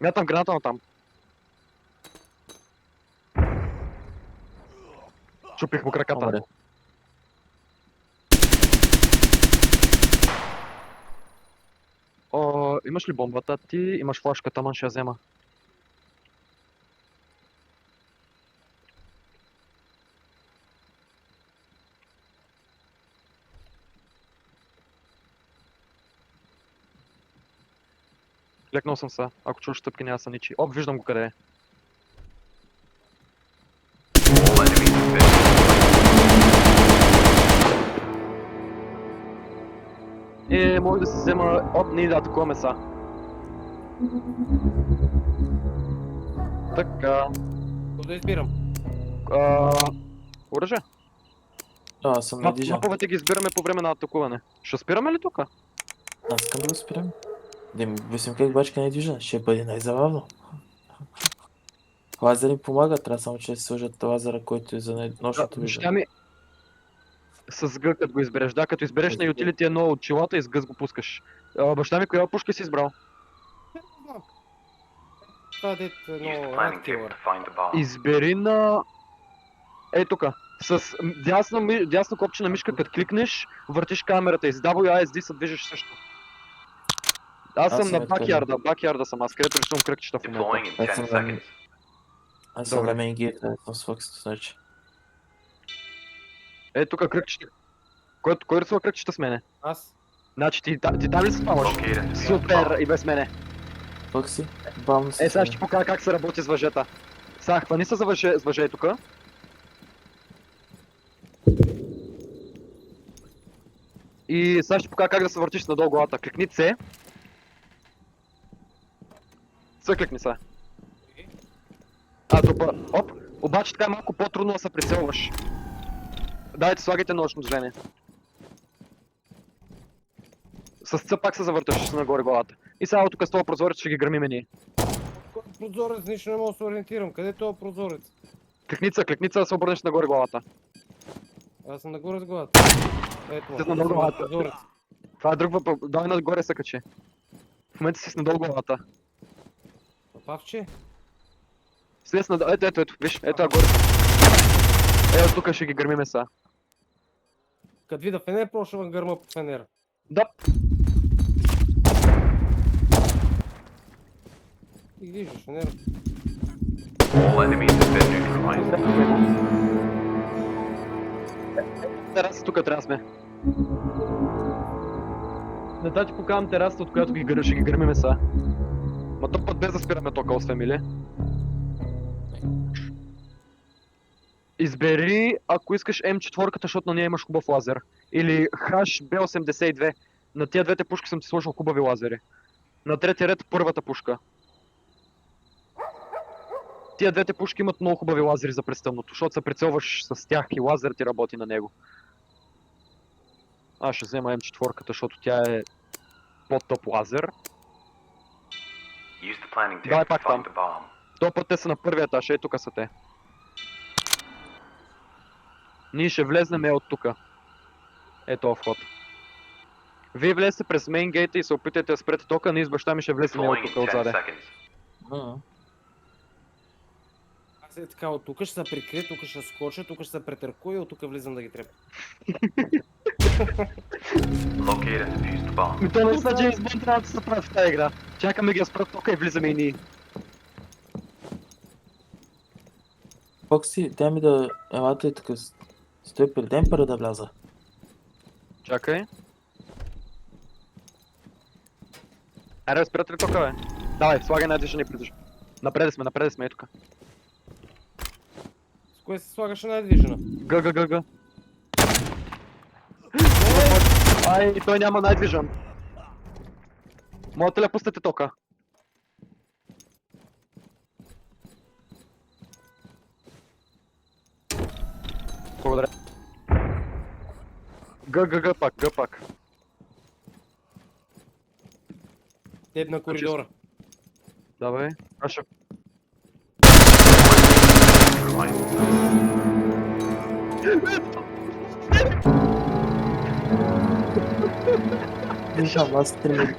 Мятам граната на там. Чупих му краката. Умре. Имаш ли бомбата? Ти имаш флашката, ама ще я взема. Лекнал съм се. Ако чуш стъпки, няма са ничи. Оп, виждам го къде е. All enemies defended. Може да се взема... Оп, ние да атакуваме са. Така... Какво да избирам? Оръжие? Аз съм недвижен. Маповете ги избираме по време на атакуване. Ще спираме ли тука? Аз искам да го спирам. Да им обясним как бачка е недвижен. Ще бъде най-забавно. Лазери помагат, трябва само че да се сложат лазера, който е за нощното виждане. Ще ми... С Г, като го избереш. Да, като избереш на utility едно от чилата и с Г го пускаш. Баща ми, коя пушка си избрал? Не знам. Това дет Use the едно planning table активър. to find the bomb. Избери на... Ей тука. С дясна копче на мишка, като кликнеш, въртиш камерата и с WASD се движиш също. Аз съм съм на откъде? бакярда съм, аз където рисувам кръгчета в момента. Deploying in 10 That's seconds. Аз съм Добре. на мейн гейт, съм с фоксито, значи. Ей тука кръгчета. Кой рисува кръгчета с мене? Аз? Значи ти там ли се спаваш? Locate and defuse the Супер, bomb. и без мене. Фокси, бам се. Сега ще ти покажа как се работи с въжета. Сега хвани се за въже тука. И сега ще ти покажа как да се въртиш надолу главата. Кликни C. С кликни се. Тупа. Оп. Обаче така е малко по-трудно да се прицелваш. Дайте, слагайте нощно зрение. С C пак се завърташ нагоре главата. И сега тук с това прозорец ще ги гърмиме ние. Кой прозорец? Нищо не мога да се ориентирам. Къде е този прозорец? Кликница да се обърнеш нагоре главата. Аз съм нагоре с главата. Ето, Ти си нагоре главата. прозорец. Това е друг въпрос. Давай нагоре се качи. В момента си с надолу главата. Павче? Слез надолу. Ето, виж, ето горе. Ето тук ще ги гърмиме са. Като видя фенер, прошва гърма по фенера. Да. И виждаш фенера. All enemies have been neutralized. Тераса тук трябва да сме. Да та ти покавам терасата, от която ще ги гърмиме са. Ма то път без да спираме тока, освен или? Избери, ако искаш М4, защото на нея имаш хубав лазер. Или HB82. На тия двете пушки съм ти сложил хубави лазери. На третия ред първата пушка. Тия двете пушки имат много хубави лазери за престъмното, защото се прицелваш с тях и лазер ти работи на него. Аз ще взема М4, защото тя е по-топ лазер. Use the planning Давай table to пак там. find the bomb. Този път те са на първия етаж, ей тука са те. Ние ще влезнем от тука. Ето вход. Вие влезте през мейн гейта и се опитайте да спрете тока, ние с баща ми ще влезем от Deploying тука in 10 отзаде. seconds. Аз е така, от тук ще се прикрия, тук ще скоча, тук ще се претъркуя и от тук влизам да ги трепя. Locate and defuse the bomb. Ми то наистина Джеймс Бонд трябва да се прави в тази игра. Чакаме ги да спрат тока и влизаме и ние. Фокси, дай ми да... Елате и така... Стой пред демпера да вляза. Чакай. Айде, спирате ли тока, бе? Давай, слагай най-движение и придвижи. Напреде сме, ей тука. С кое се слагаше най-движена? Г. Ай, той няма най-движен. Можете ли да пустите тока? Благодаря. Г пак. Теб на коридора. Давай. Аз ще... Виждам, аз стрелям.